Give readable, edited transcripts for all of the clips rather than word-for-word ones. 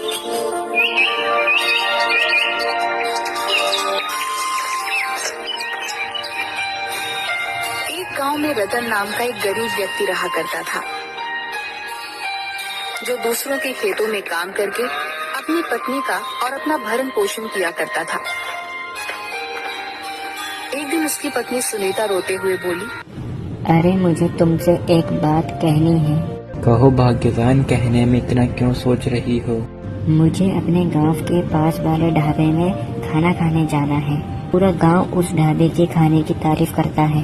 एक गांव में रतन नाम का एक गरीब व्यक्ति रहा करता था, जो दूसरों के खेतों में काम करके अपनी पत्नी का और अपना भरण पोषण किया करता था। एक दिन उसकी पत्नी सुनीता रोते हुए बोली, अरे मुझे तुमसे एक बात कहनी है। कहो भाग्यवान, कहने में इतना क्यों सोच रही हो? मुझे अपने गांव के पास वाले ढाबे में खाना खाने जाना है। पूरा गांव उस ढाबे के खाने की तारीफ करता है।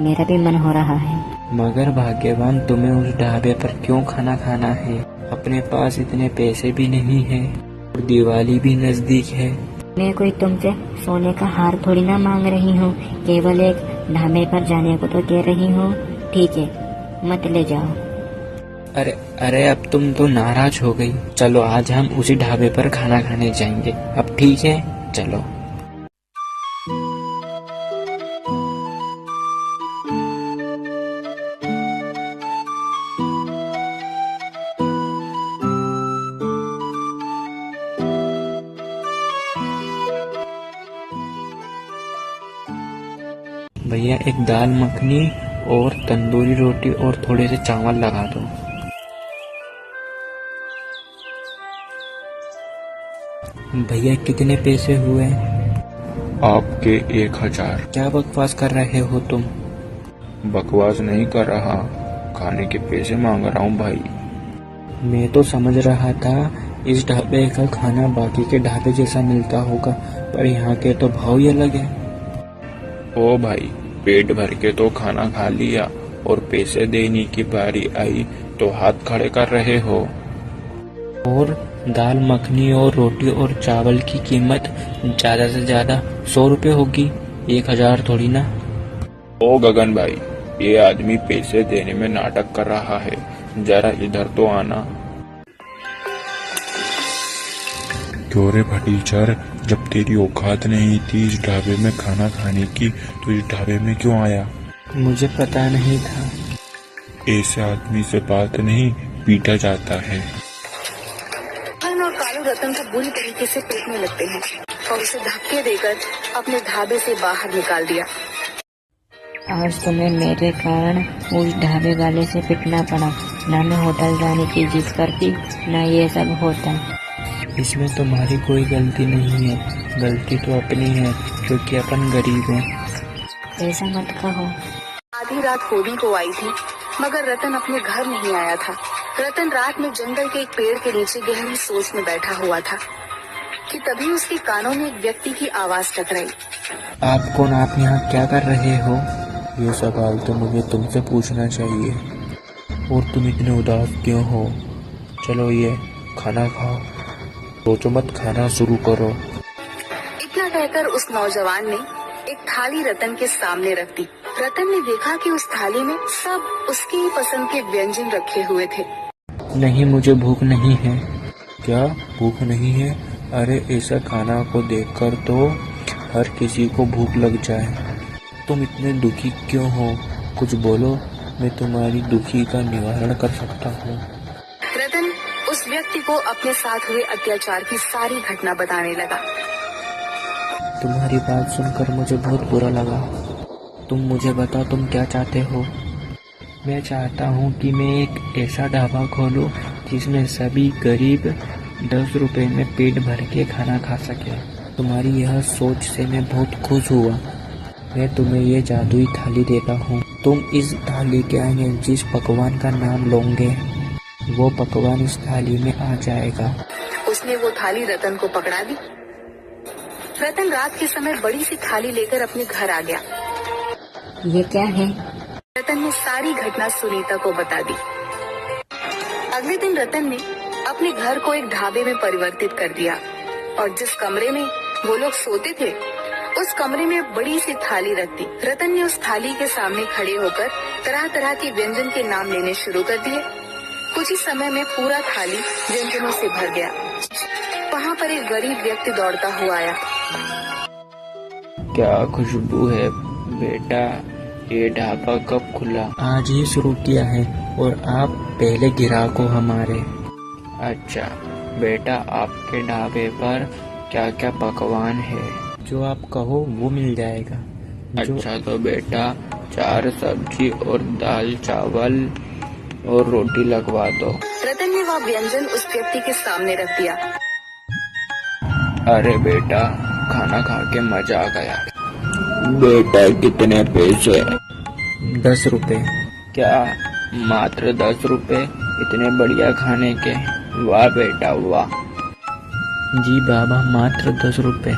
मेरा भी मन हो रहा है। मगर भाग्यवान, तुम्हें उस ढाबे पर क्यों खाना खाना है? अपने पास इतने पैसे भी नहीं है और दिवाली भी नजदीक है। मैं कोई तुमसे सोने का हार थोड़ी ना मांग रही हूँ, केवल एक ढाबे पर जाने को तो कह रही हूँ। ठीक है, मत ले जाओ। अरे अब तुम तो नाराज हो गई। चलो आज हम उसी ढाबे पर खाना खाने जाएंगे। अब ठीक है, चलो। भैया, एक दाल मखनी और तंदूरी रोटी और थोड़े से चावल लगा दो। भैया, कितने पैसे हुए? आपके 1000। क्या बकवास कर रहे हो तुम? बकवास नहीं कर रहा, खाने के पैसे मांग रहा हूँ भाई। मैं तो समझ रहा था इस ढाबे का खाना बाकी के ढाबे जैसा मिलता होगा, पर यहाँ के तो भाव ही अलग है। ओ भाई, पेट भर के तो खाना खा लिया और पैसे देने की बारी आई तो हाथ खड़े कर रहे हो। और दाल मखनी और रोटी और चावल की कीमत ज्यादा से ज्यादा 100 रुपए होगी, 1000 थोड़ी ना। ओ गगन भाई, ये आदमी पैसे देने में नाटक कर रहा है, जरा इधर तो आना। क्यों रे भटीचर, जब तेरी औकात नहीं थी इस ढाबे में खाना खाने की तो इस ढाबे में क्यों आया? मुझे पता नहीं था। ऐसे आदमी से बात नहीं, पीटा जाता है। रतन और कालू रतन को बुरी तरीके से पीटने लगते हैं और उसे धक्के देकर अपने ढाबे से बाहर निकाल दिया। आज तुम्हें मेरे कारण उस ढाबे वाले से पिटना पड़ा। ना मैं होटल जाने की जिद करती, ना ये सब होता। इसमें तुम्हारी कोई गलती नहीं है, गलती तो अपनी है क्योंकि अपन गरीब हैं। ऐसा मत कहो। आधी रात होली को आई थी, मगर रतन अपने घर नहीं आया था। रतन रात में जंगल के एक पेड़ के नीचे गहरी सोच में बैठा हुआ था कि तभी उसके कानों में एक व्यक्ति की आवाज टकराई। आप कौन? आप यहाँ क्या कर रहे हो? ये सवाल तो मुझे तुमसे पूछना चाहिए। और तुम इतने उदास क्यों हो? चलो ये खाना खाओ, सोचो मत, खाना शुरू करो। इतना कहकर उस नौजवान ने एक थाली रतन के सामने रख दी। रतन ने देखा कि उस थाली में सब उसकी ही पसंद के व्यंजन रखे हुए थे। नहीं, मुझे भूख नहीं है। क्या भूख नहीं है? अरे ऐसा खाना को देखकर तो हर किसी को भूख लग जाए। तुम इतने दुखी क्यों हो? कुछ बोलो, मैं तुम्हारी दुखी का निवारण कर सकता हूँ। रतन उस व्यक्ति को अपने साथ हुए अत्याचार की सारी घटना बताने लगा। तुम्हारी बात सुनकर मुझे बहुत बुरा लगा। तुम मुझे बताओ, तुम क्या चाहते हो? मैं चाहता हूँ कि मैं एक ऐसा ढाबा खोलूँ जिसमें सभी गरीब 10 रुपए में पेट भर के खाना खा सके। तुम्हारी यह सोच से मैं बहुत खुश हुआ। मैं तुम्हें ये जादुई थाली देता हूँ। तुम इस थाली के आगे जिस पकवान का नाम लोगे वो पकवान इस थाली में आ जाएगा। उसने वो थाली रतन को पकड़ा दी। रतन रात के समय बड़ी सी थाली लेकर अपने घर आ गया। ये क्या है? रतन ने सारी घटना सुनीता को बता दी। अगले दिन रतन ने अपने घर को एक ढाबे में परिवर्तित कर दिया और जिस कमरे में वो लोग सोते थे उस कमरे में बड़ी सी थाली रख दी। रतन ने उस थाली के सामने खड़े होकर तरह तरह के व्यंजन के नाम लेने शुरू कर दिए। कुछ ही समय में पूरा थाली व्यंजनों से भर गया। वहाँ पर एक गरीब व्यक्ति दौड़ता हुआ आया। क्या खुशबू है बेटा, ये ढाबा कब खुला? आज ही शुरू किया है और आप पहले ग्राहक हो हमारे। अच्छा, बेटा आपके ढाबे पर क्या क्या पकवान है? जो आप कहो वो मिल जाएगा। अच्छा तो बेटा 4 सब्जी और दाल चावल और रोटी लगवा दो। रतन ने वह व्यंजन उस व्यक्ति के सामने रख दिया। अरे बेटा खाना खा के मजा आ गया। बेटा कितने पैसे? 10 रुपए। क्या मात्र 10 रुपए इतने बढ़िया खाने के? वाह बेटा वाह। जी बाबा, मात्र 10 रुपए।